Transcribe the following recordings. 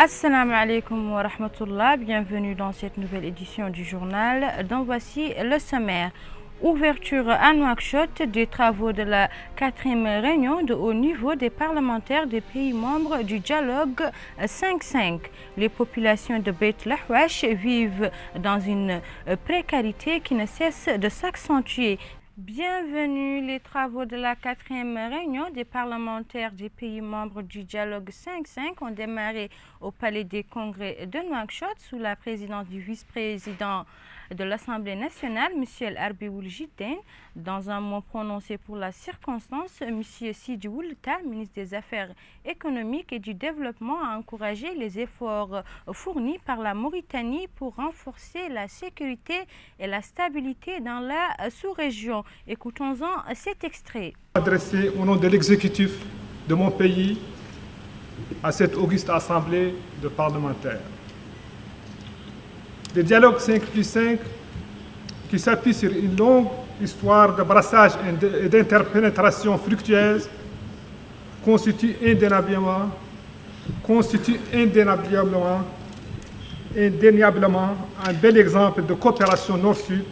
Assalamu alaikum wa rahmatullah, bienvenue dans cette nouvelle édition du journal, dont voici le sommaire. Ouverture à Nouakchott des travaux de la 4e réunion de haut niveau des parlementaires des pays membres du dialogue 5-5. Les populations de Beit Lahouache vivent dans une précarité qui ne cesse de s'accentuer. Bienvenue, les travaux de la 4e réunion des parlementaires des pays membres du dialogue 5-5 ont démarré au Palais des Congrès de Nouakchott sous la présidence du vice-président de l'Assemblée nationale, M. El Arbi Ould-Jidden. Dans un mot prononcé pour la circonstance, M. Sidi Ould-Ta, ministre des Affaires économiques et du Développement, a encouragé les efforts fournis par la Mauritanie pour renforcer la sécurité et la stabilité dans la sous-région. Écoutons-en cet extrait. Adressé au nom de l'exécutif de mon pays à cette auguste assemblée de parlementaires. Le dialogue 5+5, qui s'appuie sur une longue histoire de brassage et d'interpénétration fructueuse, constitue indéniablement un bel exemple de coopération nord-sud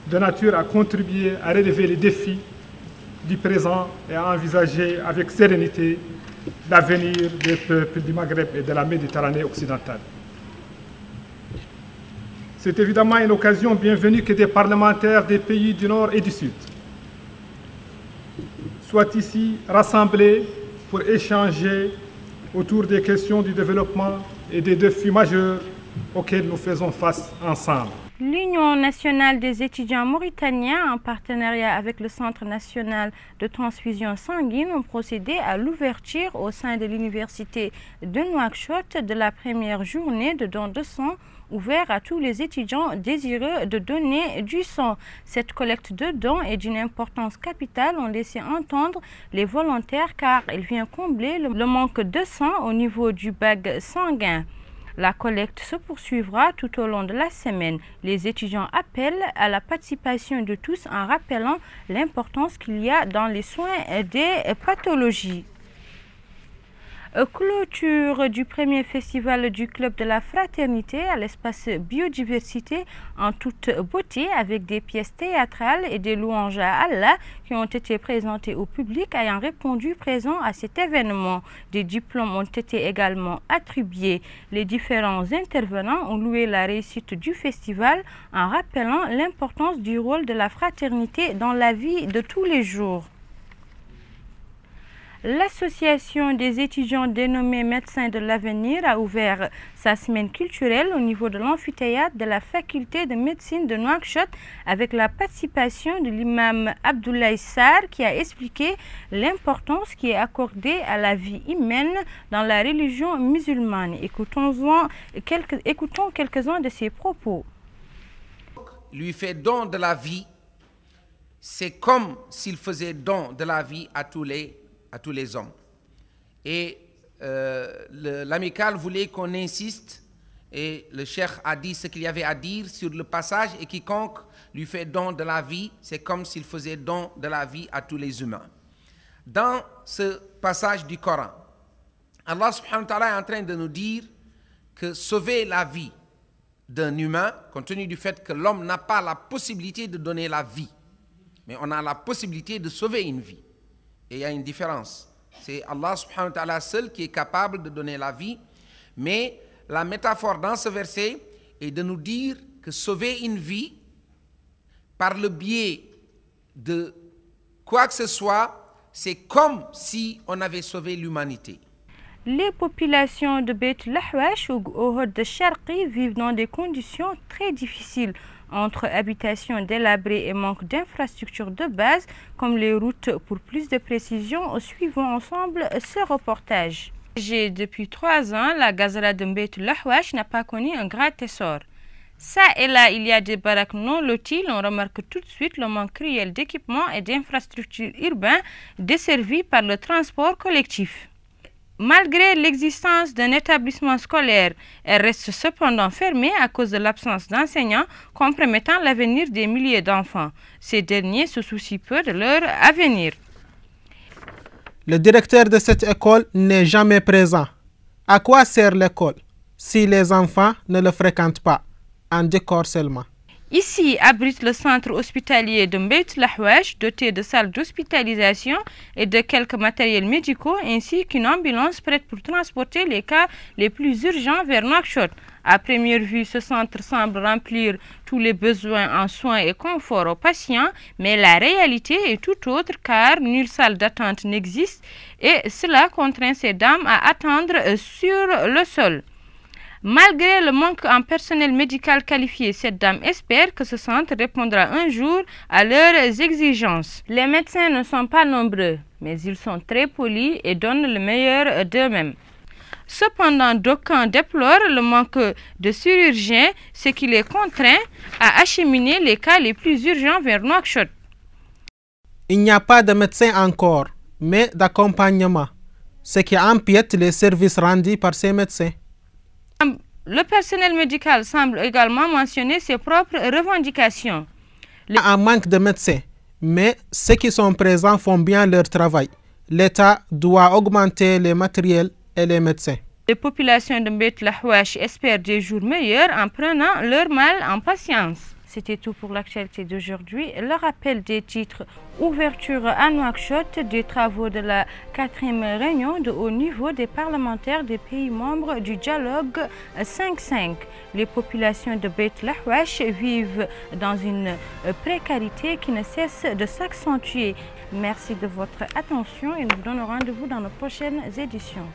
de nature à contribuer à relever les défis du présent et à envisager avec sérénité l'avenir des peuples du Maghreb et de la Méditerranée occidentale. C'est évidemment une occasion bienvenue que des parlementaires des pays du Nord et du Sud soient ici rassemblés pour échanger autour des questions du développement et des défis majeurs auxquels nous faisons face ensemble. L'Union nationale des étudiants mauritaniens, en partenariat avec le Centre national de transfusion sanguine, ont procédé à l'ouverture au sein de l'Université de Nouakchott de la première journée de don de sang ouvert à tous les étudiants désireux de donner du sang. Cette collecte de dons est d'une importance capitale, ont laissé entendre les volontaires, car elle vient combler le manque de sang au niveau du bac sanguin. La collecte se poursuivra tout au long de la semaine. Les étudiants appellent à la participation de tous en rappelant l'importance qu'il y a dans les soins des pathologies. Clôture du premier festival du Club de la Fraternité à l'espace biodiversité en toute beauté avec des pièces théâtrales et des louanges à Allah qui ont été présentées au public ayant répondu présent à cet événement. Des diplômes ont été également attribués. Les différents intervenants ont loué la réussite du festival en rappelant l'importance du rôle de la fraternité dans la vie de tous les jours. L'association des étudiants dénommés Médecins de l'avenir a ouvert sa semaine culturelle au niveau de l'amphithéâtre de la faculté de médecine de Nouakchott avec la participation de l'imam Abdoulaye Sarr qui a expliqué l'importance qui est accordée à la vie humaine dans la religion musulmane. Écoutons quelques-uns de ses propos. Lui fait don de la vie, c'est comme s'il faisait don de la vie à tous les hommes. Et l'amicale voulait qu'on insiste, et le cheikh a dit ce qu'il y avait à dire sur le passage, et quiconque lui fait don de la vie, c'est comme s'il faisait don de la vie à tous les humains. Dans ce passage du Coran, Allah subhanahu wa ta'ala est en train de nous dire que sauver la vie d'un humain, compte tenu du fait que l'homme n'a pas la possibilité de donner la vie, mais on a la possibilité de sauver une vie. Et il y a une différence. C'est Allah subhanahu wa ta'ala seul qui est capable de donner la vie. Mais la métaphore dans ce verset est de nous dire que sauver une vie par le biais de quoi que ce soit, c'est comme si on avait sauvé l'humanité. Les populations de Beit Lahouache ou Ohod de Charqi vivent dans des conditions très difficiles entre habitation délabrée et manque d'infrastructures de base comme les routes. Pour plus de précisions, suivons ensemble ce reportage. Depuis 3 ans, la gazara de Beit Lahouache n'a pas connu un grand essor. Ça et là, il y a des baraques non loties. On remarque tout de suite le manque cruel d'équipements et d'infrastructures urbaines desservies par le transport collectif. Malgré l'existence d'un établissement scolaire, elle reste cependant fermée à cause de l'absence d'enseignants compromettant l'avenir des milliers d'enfants. Ces derniers se soucient peu de leur avenir. Le directeur de cette école n'est jamais présent. À quoi sert l'école si les enfants ne le fréquentent pas, en décor seulement? Ici abrite le centre hospitalier de Mbeit Lahouach, doté de salles d'hospitalisation et de quelques matériels médicaux, ainsi qu'une ambulance prête pour transporter les cas les plus urgents vers Nouakchott. À première vue, ce centre semble remplir tous les besoins en soins et confort aux patients, mais la réalité est tout autre car nulle salle d'attente n'existe et cela contraint ces dames à attendre sur le sol. Malgré le manque en personnel médical qualifié, cette dame espère que ce centre répondra un jour à leurs exigences. Les médecins ne sont pas nombreux, mais ils sont très polis et donnent le meilleur d'eux-mêmes. Cependant, d'aucuns déplorent le manque de chirurgiens, ce qui les contraint à acheminer les cas les plus urgents vers Nouakchott. Il n'y a pas de médecin encore, mais d'accompagnement, ce qui empiète les services rendus par ces médecins. Le personnel médical semble également mentionner ses propres revendications. Il y a un manque de médecins, mais ceux qui sont présents font bien leur travail. L'État doit augmenter les matériels et les médecins. Les populations de Mbeit Lahouach espèrent des jours meilleurs en prenant leur mal en patience. C'était tout pour l'actualité d'aujourd'hui. Le rappel des titres: ouverture à Nouakchott des travaux de la 4e réunion de haut niveau des parlementaires des pays membres du dialogue 5-5. Les populations de Mbeit Lahouach vivent dans une précarité qui ne cesse de s'accentuer. Merci de votre attention et nous vous donnons rendez-vous dans nos prochaines éditions.